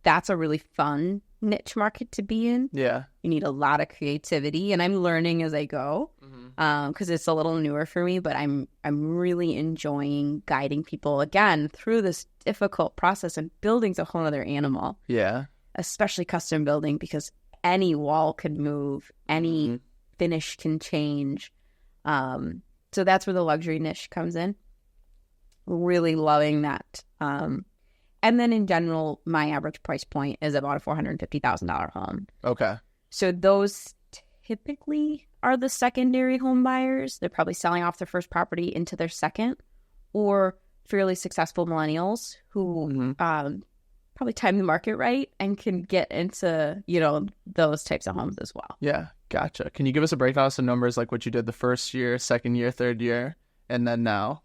that's a really fun niche market to be in. Yeah. You need a lot of creativity, and I'm learning as I go because it's a little newer for me, but I'm really enjoying guiding people again through this difficult process, and building's a whole other animal. Yeah. Especially custom building, because any wall can move, any finish can change. So that's where the luxury niche comes in. Really loving that. And then in general, my average price point is about a $450,000 home. Okay. So those typically are the secondary home buyers. They're probably selling off their first property into their second, or fairly successful millennials who probably time the market right and can get into, those types of homes as well. Yeah. Gotcha. Can you give us a breakdown of some numbers, like what you did the first year, second year, third year, and then now?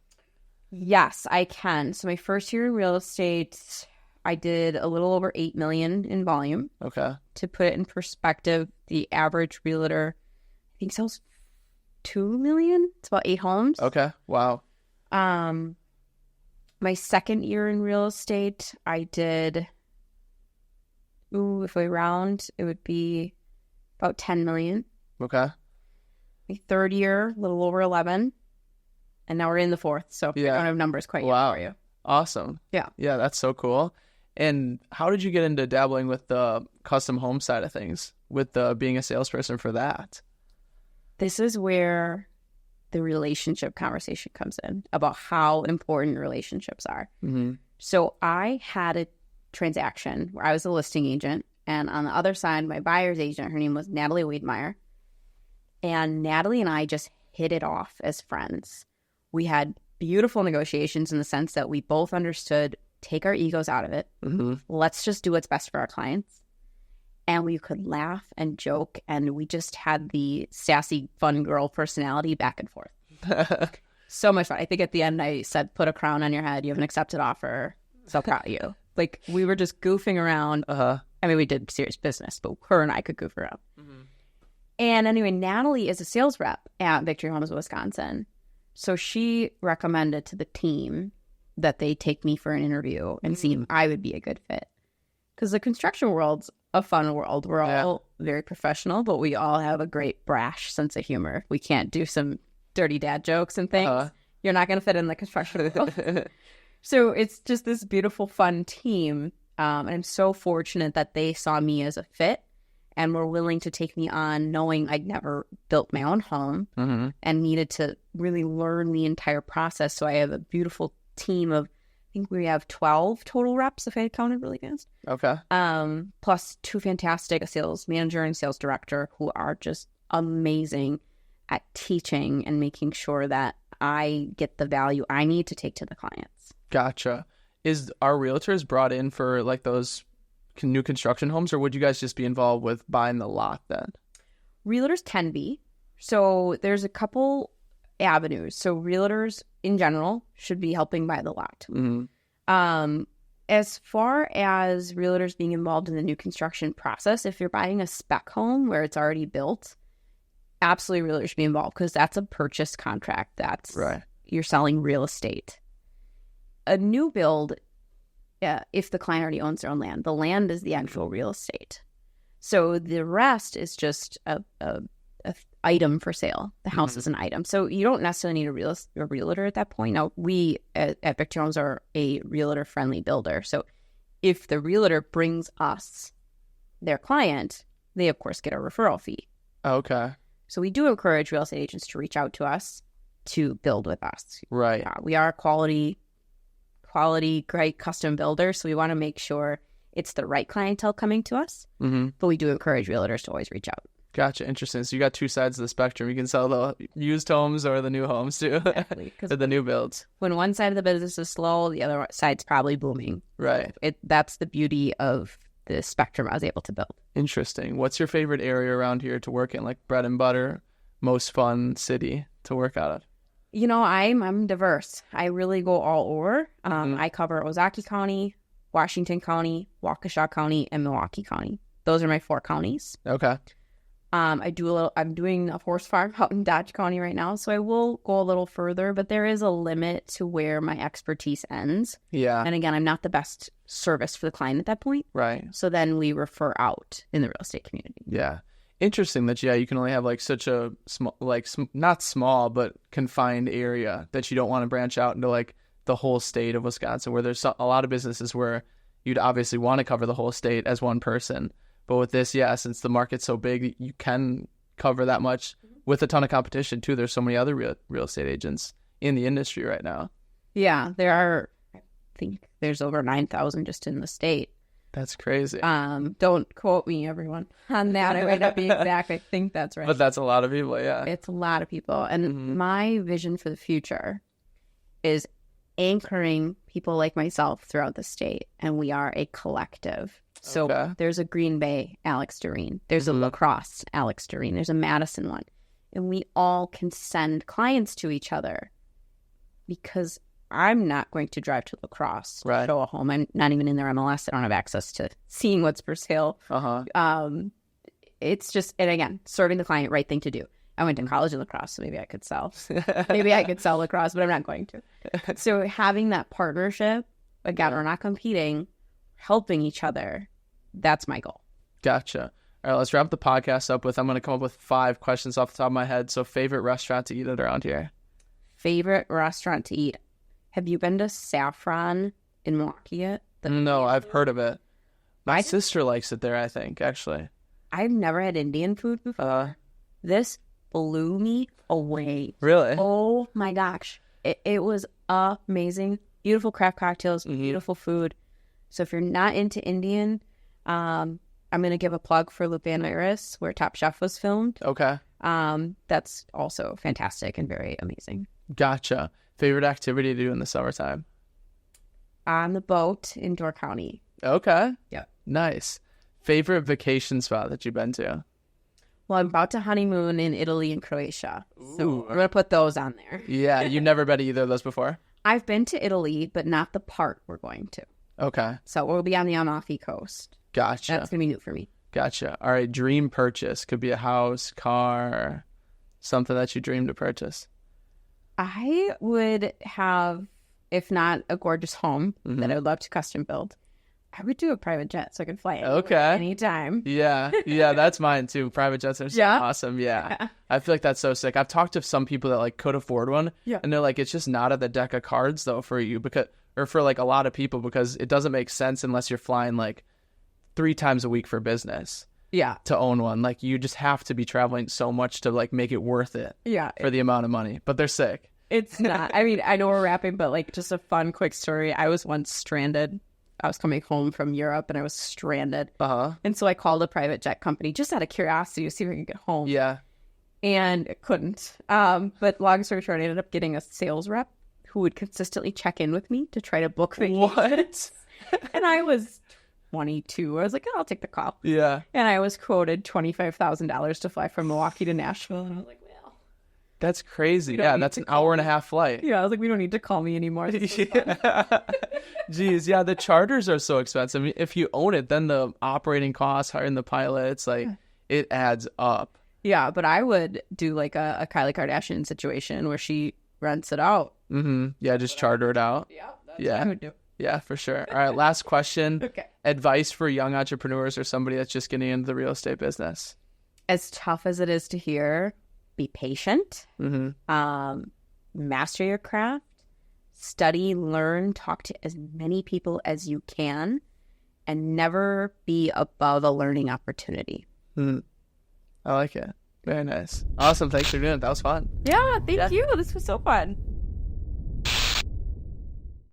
Yes, I can. So my first year in real estate, I did a little over 8 million in volume. Okay. To put it in perspective, the average realtor, I think, sells 2 million. It's about 8 homes. Okay. Wow. My second year in real estate, I did, if we round, it would be about 10 million. Okay. My third year, a little over 11. And now we're in the fourth, so I don't have numbers quite yet for you. Awesome. Yeah. Yeah, that's so cool. And how did you get into dabbling with the custom home side of things, with being a salesperson for that? This is where the relationship conversation comes in, about how important relationships are. Mm-hmm. So I had a transaction where I was a listing agent, and on the other side, my buyer's agent, her name was Natalie Wiedmeyer. And Natalie and I just hit it off as friends. We had beautiful negotiations in the sense that we both understood, take our egos out of it. Mm-hmm. Let's just do what's best for our clients. And we could laugh and joke, and we just had the sassy, fun girl personality back and forth. So much fun. I think at the end I said, put a crown on your head. You have an accepted offer. So proud of you. Like, we were just goofing around. I mean, we did serious business, but her and I could goof around. Mm-hmm. And anyway, Natalie is a sales rep at Victory Homes, Wisconsin. So she recommended to the team that they take me for an interview and see if I would be a good fit. Because the construction world's a fun world. We're all very professional, but we all have a great brash sense of humor. We can't do some dirty dad jokes and things. You're not going to fit in the construction world. So it's just this beautiful, fun team. And I'm so fortunate that they saw me as a fit and were willing to take me on, knowing I'd never built my own home and needed to really learn the entire process. So I have a beautiful team of, I think we have 12 total reps, if I counted really fast. Okay. Plus 2 fantastic, a sales manager and sales director, who are just amazing at teaching and making sure that I get the value I need to take to the clients. Gotcha. Are realtors brought in for like those new construction homes, or would you guys just be involved with buying the lot then? Realtors can be. So there's a couple avenues. So realtors in general should be helping buy the lot. Mm-hmm. As far as realtors being involved in the new construction process, if you're buying a spec home where it's already built, absolutely realtors should be involved, because that's a purchase contract. That's right. You're selling real estate. A new build, if the client already owns their own land, the land is the actual real estate. So the rest is just a item for sale. The house is an item. So you don't necessarily need a realtor at that point. Now, we at Victory Homes are a realtor-friendly builder. So if the realtor brings us their client, they, of course, get a referral fee. Okay. So we do encourage real estate agents to reach out to us to build with us. Right. We are a quality, great custom builder. So we want to make sure it's the right clientele coming to us. Mm-hmm. But we do encourage realtors to always reach out. Gotcha. Interesting. So you got two sides of the spectrum. You can sell the used homes or the new homes too. Exactly. Or the new builds. When one side of the business is slow, the other side's probably booming. Right. That's the beauty of the spectrum I was able to build. Interesting. What's your favorite area around here to work in? Like bread and butter, most fun city to work out of? You know, I'm diverse. I really go all over. I cover Ozaukee County, Washington County, Waukesha County, and Milwaukee County. Those are my 4 counties. Okay. I'm doing a horse farm out in Dodge County right now, so I will go a little further, but there is a limit to where my expertise ends. Yeah. And again, I'm not the best service for the client at that point. Right. So then we refer out in the real estate community. Yeah. Interesting that, you can only have like such a small, like not small, but confined area that you don't want to branch out into like the whole state of Wisconsin, where there's a lot of businesses where you'd obviously want to cover the whole state as one person. But with this, since the market's so big, you can cover that much with a ton of competition too. There's so many other real estate agents in the industry right now. Yeah, there are. I think there's over 9,000 just in the state. That's crazy. Don't quote me, everyone, on that. I might not be exact. I think that's right. But that's a lot of people, yeah. It's a lot of people. And my vision for the future is anchoring people like myself throughout the state. And we are a collective. So there's a Green Bay Alex Derenne. There's a La Crosse Alex Derenne. There's a Madison one. And we all can send clients to each other because I'm not going to drive to La Crosse, Right. show a home. I'm not even in their MLS. I don't have access to seeing what's for sale. It's just, and again, serving the client, right thing to do. I went to college in La Crosse, so maybe I could sell. Maybe I could sell La Crosse, but I'm not going to. So having that partnership, again, we're not competing, helping each other. That's my goal. Gotcha. All right, let's wrap the podcast up with, I'm going to come up with 5 questions off the top of my head. So favorite restaurant to eat at around here? Favorite restaurant to eat. Have you been to Saffron in Milwaukee yet? No, I've heard of it. My sister likes it there, I think, actually. I've never had Indian food before. This blew me away. Really? Oh my gosh. It was amazing. Beautiful craft cocktails, beautiful food. So if you're not into Indian, I'm going to give a plug for Lupe and Iris, where Top Chef was filmed. Okay. That's also fantastic and very amazing. Gotcha. Favorite activity to do in the summertime? On the boat in Door County. Okay. Yep. Nice. Favorite vacation spot that you've been to? Well, I'm about to honeymoon in Italy and Croatia. So Ooh. we're going to put those on there. Yeah. You've never been to either of those before? I've been to Italy, but not the part we're going to. Okay. So we'll be on the Amalfi Coast. Gotcha. That's going to be new for me. Gotcha. All right. Dream purchase. Could be a house, car, something that you dream to purchase. I would have, if not a gorgeous home that I would love to custom build, I would do a private jet so I could fly anytime. Yeah. Yeah, that's mine too. Private jets are so awesome. Yeah. I feel like that's so sick. I've talked to some people that like could afford one. Yeah. And they're like, it's just not at the deck of cards though for you, because, or for like a lot of people, because it doesn't make sense unless you're flying like 3 times a week for business. Yeah. To own one. Like you just have to be traveling so much to like make it worth it. Yeah. For the amount of money. But they're sick. It's not. I mean, I know we're wrapping, but like just a fun, quick story. I was once stranded. I was coming home from Europe and I was stranded. And so I called a private jet company just out of curiosity to see if I could get home. Yeah. And it couldn't. But long story short, I ended up getting a sales rep who would consistently check in with me to try to book vacations. What? And I was 22. I was like, oh, I'll take the call. Yeah. And I was quoted $25,000 to fly from Milwaukee to Nashville. And I was like, well, that's crazy. Yeah, that's an hour and a half flight. Yeah, I was like, we don't need to call me anymore. Jeez, yeah, the charters are so expensive. I mean, if you own it, then the operating costs, hiring the pilots, like it adds up. Yeah, but I would do like a Kylie Kardashian situation where she rents it out. Yeah, just charter it out. Yeah, that's what I would do. Yeah, for sure. All right, last question. Okay. Advice for young entrepreneurs or somebody that's just getting into the real estate business. As tough as it is to hear, be patient. Master your craft. Study, learn, talk to as many people as you can, and never be above a learning opportunity. I like it. Very nice. Awesome. Thanks for doing it. That was fun. Yeah, thank you. This was so fun.